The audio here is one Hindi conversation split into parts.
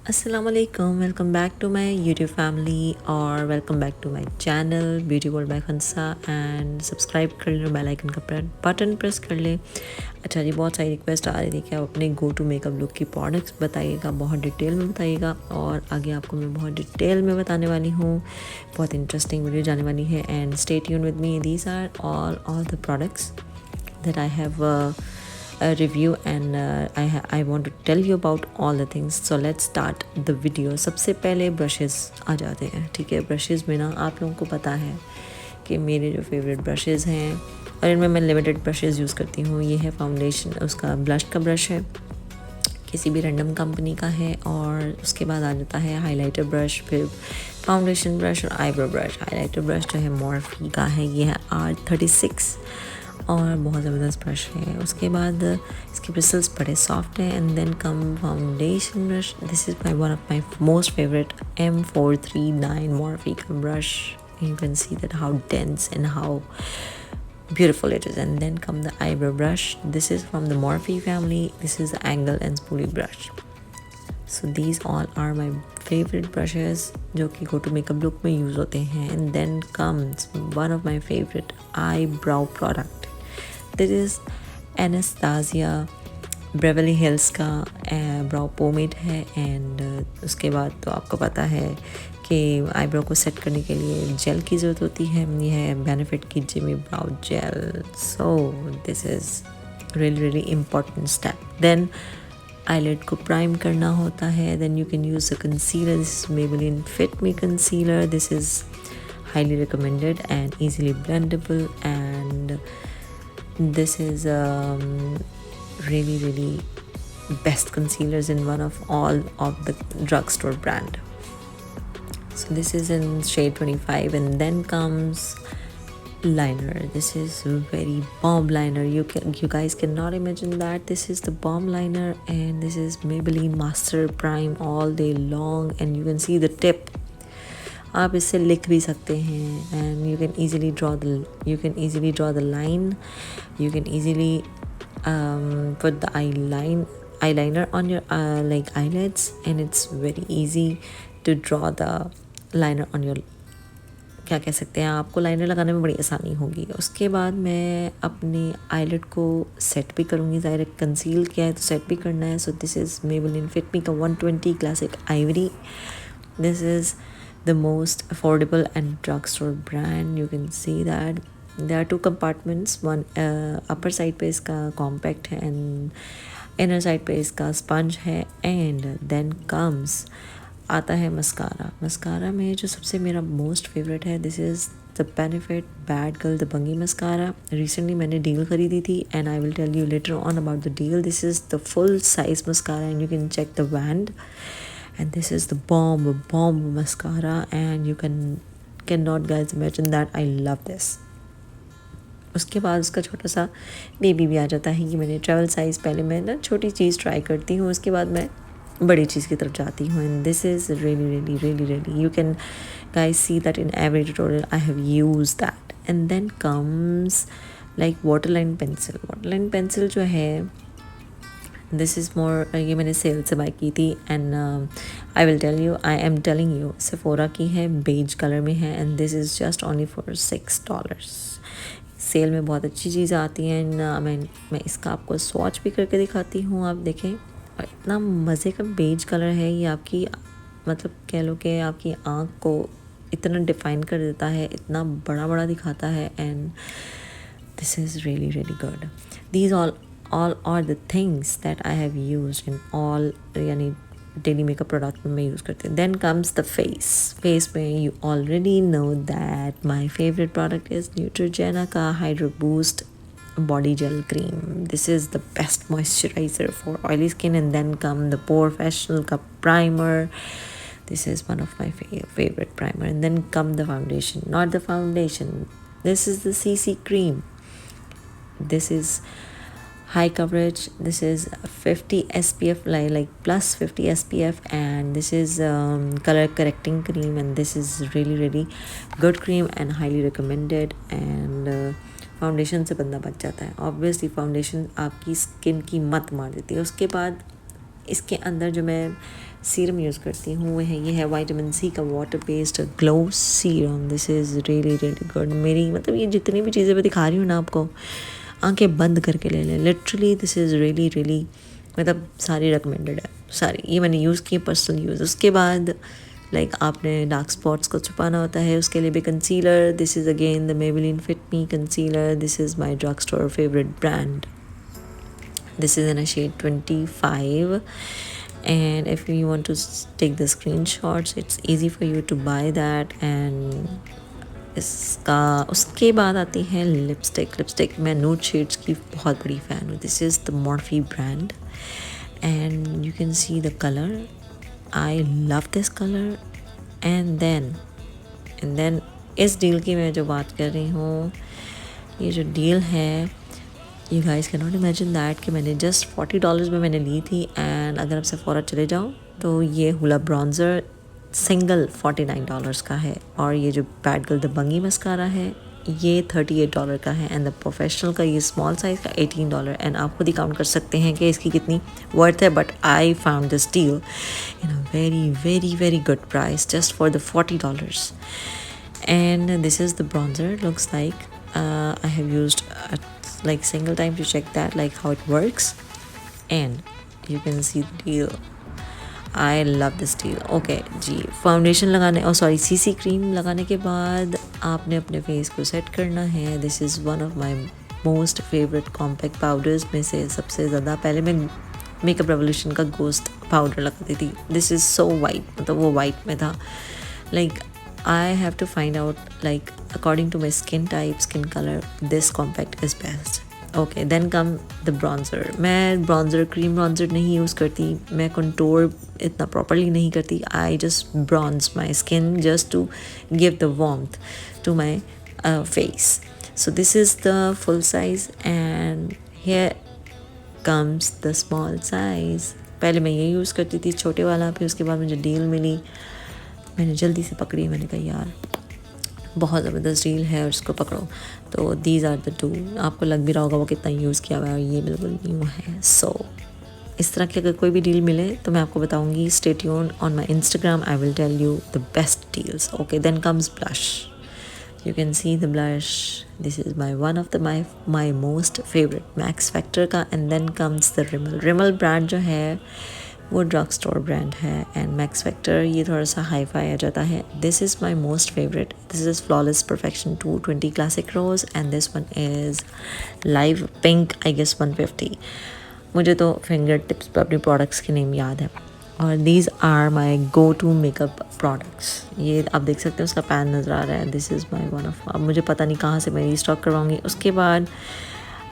अस्सलाम वालेकुम, welcome back to my YouTube family और welcome back to my channel beauty world by Khansa. And subscribe कर ले, बेल आइकन का बटन प्रेस कर ले। अच्छा जी, बहुत सारी रिक्वेस्ट आ रही थी कि आप अपने गो टू मेकअप लुक की प्रोडक्ट्स बताइएगा, बहुत डिटेल में बताइएगा। और आगे आपको मैं बहुत डिटेल में बताने वाली हूँ, बहुत इंटरेस्टिंग वीडियो जाने वाली है। And stay tune with me, these are all the products that I have a review and I want to tell you about all the things. So let's start the video. सबसे पहले ब्रशेस आ जाते हैं। ठीक है, ब्रशेस में ना आप लोगों को पता है कि मेरे जो फेवरेट ब्रशेस हैं और इनमें मैं लिमिटेड ब्रशेस यूज़ करती हूँ। ये है फाउंडेशन, उसका ब्लश का ब्रश है, किसी भी रैंडम कंपनी का है। और उसके बाद आ जाता है हाइलाइटर ब्रश, फिर फाउंडेशन ब्रश और आईब्रो ब्रश। हाइलाइटर ब्रश जो है मॉर्फी का है, ये है R36 और बहुत ज़बरदस्त ब्रश है। उसके बाद इसके ब्रिसल्स बड़े सॉफ्ट हैं। And then come foundation brush, this is one of my most favourite M439 Morphe का ब्रश। You can see that how dense and how beautiful it is. And then come the eyebrow brush, this is from the Morphe family, this is the angle and spoolie brush. So these all are my favorite brushes जो कि go to makeup look में use होते हैं. And then comes one of my favorite eyebrow product, this is Anastasia Beverly Hills का brow pomade है। and उसके बाद तो आपको पता है कि आईब्रो को सेट करने के लिए जेल की ज़रूरत होती है। ये है बेनिफिट की Gimme Brow gel. So this is really important step. Then eyelid को प्राइम करना होता है। Then you can use a concealer, this is Maybelline fit Me concealer. This is highly recommended and easily blendable, and this is really best concealers in one of all of the drugstore brand. So this is in shade 25. And then comes liner. This is very bomb liner. You guys cannot imagine that. This is the bomb liner, and this is Maybelline Master Prime all day long, and you can see the tip. आप इससे लिख भी सकते हैं, and you can easily draw the line. You can easily put the eyeliner on your like eyelids, and it's very easy to draw the liner on your, क्या कह सकते हैं, आपको लाइनर लगाने में बड़ी आसानी होगी। उसके बाद मैं अपने आईलिड को सेट भी करूँगी। ज़ाहिर कंसील किया है तो सेट भी करना है। So this is Maybelline fit me का 120 classic ivory. This is the most affordable and drug store brand. You can see that there are 2 compartments. One upper side पे इसका कॉम्पैक्ट है एंड इनर साइड पे इसका स्पंज है। एंड देन कम्स आता है मस्कारा। मस्कारा में जो सबसे मेरा मोस्ट फेवरेट है, this is the Benefit Bad Girl the Bang mascara. Recently मैंने डील खरीदी थी, and I will tell you later on about the deal. This is the full size mascara, and you can check the band, and this is the bomb mascara, and you can not guys imagine that I love this. उसके बाद उसका छोटा सा बेबी भी आ जाता है। कि मैंने ट्रैवल साइज़, पहले मैं ना छोटी चीज़ ट्राई करती हूँ, उसके बाद मैं बड़ी चीज़ की तरफ जाती हूँ। And this is really you can guys see that in every tutorial I have used that. And then comes like waterline pencil जो है, दिस इज़ मोर, ये मैंने सेल से बाई की थी। And I am telling you Sephora की है, बेज कलर में है, and this is just only for $6। Sale में बहुत अच्छी चीज़ आती हैं। मैं इसका आपको स्वॉच भी करके दिखाती हूँ, आप देखें। और इतना मज़े का बेज कलर है ये, आपकी मतलब कह लो कि आपकी आँख को इतना डिफ़ाइन कर देता है, इतना बड़ा दिखाता है। And this is really good. These all are the things that I have used in all, यानी डेली मेकअप प्रोडक्ट में मैं यूज़ करती हूँ। देन कम्स द फेस में you already know that my favourite product is Neutrogena का hydro boost body gel cream. This is the best moisturizer for oily skin. And then come the professional ka primer. This is one of my favorite primer. And then come the foundation, not the foundation, this is the CC cream. This is high coverage, this is 50 SPF, like plus 50 SPF, and this is color correcting cream, and this is really good cream and highly recommended. And foundation से बंदा बच जाता है। ऑब्वियसली फाउंडेशन आपकी स्किन की मत मार देती है। उसके बाद इसके अंदर जो मैं सीरम यूज़ करती हूँ वो है, ये है विटामिन सी का water based glow serum. This is really really good. मेरी मतलब ये जितनी भी चीज़ें मैं दिखा रही हूँ ना आपको, आंखें बंद करके ले लें। Literally this is really really मतलब सारी रिकमेंडेड है, सारी। ये मैंने यूज़ की पर्सनल यूज़। उसके बाद लाइक आपने डार्क स्पॉट्स को छुपाना होता है, उसके लिए भी concealer. This is again the Maybelline fit Me concealer. This is my drug store favourite brand. This is in a shade 25, and if you want to take the screenshots, it's easy for you to buy that. And इसका उसके बाद आती है लिपस्टिक मैं नूड शेड्स की बहुत बड़ी फ़ैन हूँ। This is the Morphe brand and you can see the colour. I love this colour. And then इस डील की मैं जो बात कर रही हूँ, ये जो डील है, you guys can not imagine that कि मैंने जस्ट $40 में मैंने ली थी। एंड अगर आप सेफोरा चले जाओ तो ये हुला ब्रॉन्ज़र सिंगल $49 का है, और ये जो bad Girl the Bang mascara है ये $38 का है, एंड द प्रोफेशनल का ये स्मॉल साइज़ का $18। एंड आप खुद ही काउंट कर सकते हैं कि इसकी कितनी वर्थ है। But I found this deal in a very very very good price just for the $40। And this is the bronzer looks like. I have used like single time to check that like how it works, and you can see the deal. I love this deal. Okay जी, फाउंडेशन लगाने सीसी क्रीम लगाने के बाद आपने अपने फेस को सेट करना है। This is one of my most favourite compact powders में से सबसे ज़्यादा। पहले मैं मेकअप रेवोल्यूशन का गोस्ट पाउडर लगाती थी। दिस इज़ सो वाइट, मतलब वो वाइट में था। Like I have to find out like according to my skin type, skin color, this compact is best. Okay, then come the bronzer. मैं bronzer cream bronzer नहीं यूज़ करती, मैं contour इतना properly नहीं करती। I just bronze my skin just to give the warmth to my face. So this is the full size and here comes the small size. पहले मैं ये यूज़ करती थी छोटे वाला, फिर उसके बाद मुझे डील मिली, मैंने जल्दी से पकड़ी। मैंने कहा यार बहुत ज़बरदस्त डील है और इसको पकड़ो। तो दीज आर द टू। आपको लग भी रहा होगा वो कितना यूज़ किया हुआ है, और ये बिल्कुल न्यू है। सो इस तरह की अगर कोई भी डील मिले तो मैं आपको बताऊंगी। Stay tuned on my Instagram, I will tell you the best deals. Okay, then comes blush. You can see the blush. This is my one of the my most favourite Max Factor का। And then comes the Rimmel brand जो है वो ड्रग स्टोर ब्रांड है। एंड मैक्स फैक्टर ये थोड़ा सा हाई फाई आ जाता है। This is my most favourite. This is flawless perfection 220 classic rose, and this one is live pink I guess 150। मुझे तो फिंगर टिप्स पर अपनी प्रोडक्ट्स के नेम याद है। और these are my go to makeup products. ये आप देख सकते हैं, उसका पैन नज़र आ रहा है। This is my one of, अब मुझे पता नहीं कहाँ से मैं रीस्टॉक करवाऊँगी। उसके बाद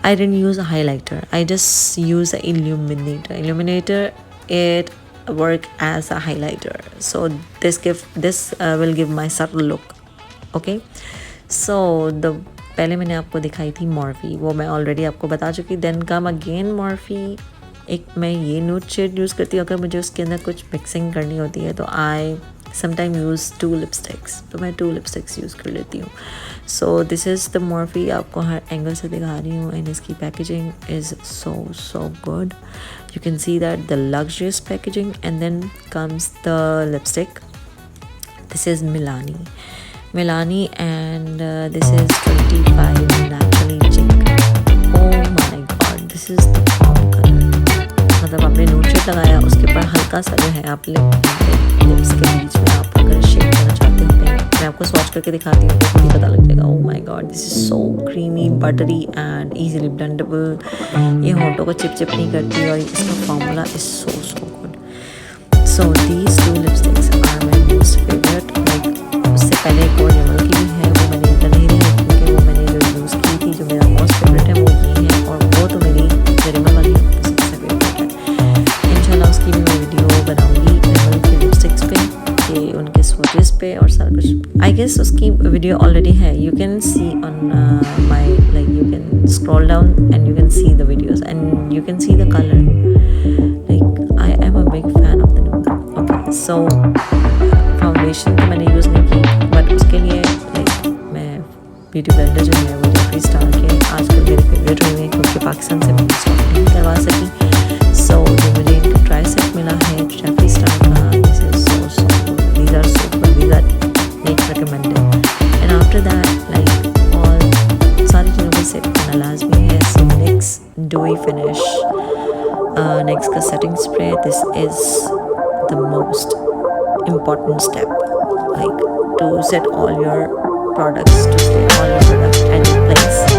I didn't use a highlighter, I just use a illuminator. It work as a highlighter, so this will give my subtle look. Okay, so the पहले मैंने आपको दिखाई थी मॉर्फी, वो मैं ऑलरेडी आपको बता चुकी। Then come again Morphe. एक मैं ये न्यूड शेड यूज़ करती हूँ अगर मुझे उसके अंदर कुछ मिक्सिंग करनी होती है, तो आई समटाइम यूज़ 2 लिपस्टिक्स, तो मैं 2 लिपस्टिक्स यूज़ कर लेती हूँ। सो दिस इज़ द मॉर्फी, आपको हर एंगल से दिखा रही हूँ। एंड इसकी packaging is so good. You can see that the luxurious packaging, and then comes the lipstick. This is Milani, and this is 25 naturally chic. Oh my god, this is the bomb color. मतलब आपने नूड शेड लगाया, उसके ऊपर हल्का सा जो है आप लिप्स के बीच में आप अगर शेड करना चाहते हैं, मैं आपको स्वॉच करके दिखाती हूँ तो खुद ही पता लग जाएगा। Oh my God, this is so creamy, buttery and easily blendable. ये होंठों को चिप नहीं करती, और इसका formula is so good. So these 2 lipsticks are my most favourite. Like उससे पहले एक और रिमल की भी है, वो मैंने इधर नहीं दी क्योंकि वो मैंने जो यूज़ की थी, जो मेरा मोस्ट फेवरेट है वो ये है, और वो तो मेरी जो रिमल वाली है सबसे फेवरेट है। इंशाल्लाह उसकी भी मैं वीडियो बनाऊँगी रिमल की लिपस्टिक्स पे, कि उनके स्वॉचेस पे और सारा कुछ। आई गेस उसकी वीडियो ऑलरेडी है, you can C on my, like you can scroll down and you can see the videos and you can see the colour. Like I am a big fan of the nude. Okay, so foundation तो मैंने यूज़ नहीं की, बट उसके लिए लाइक मैं ब्यूटी ब्लेंडर जो है वो जेफरी स्टार के आजकल मेरे फेवरेट हुए हैं, क्योंकि पाकिस्तान से मैं इंस्टॉल नहीं करवा सकी। सो जो मुझे ट्राई से Yes, next dewy finish. Next ka setting spray. This is the most important step, like to set all your products, to stay all your products at their place.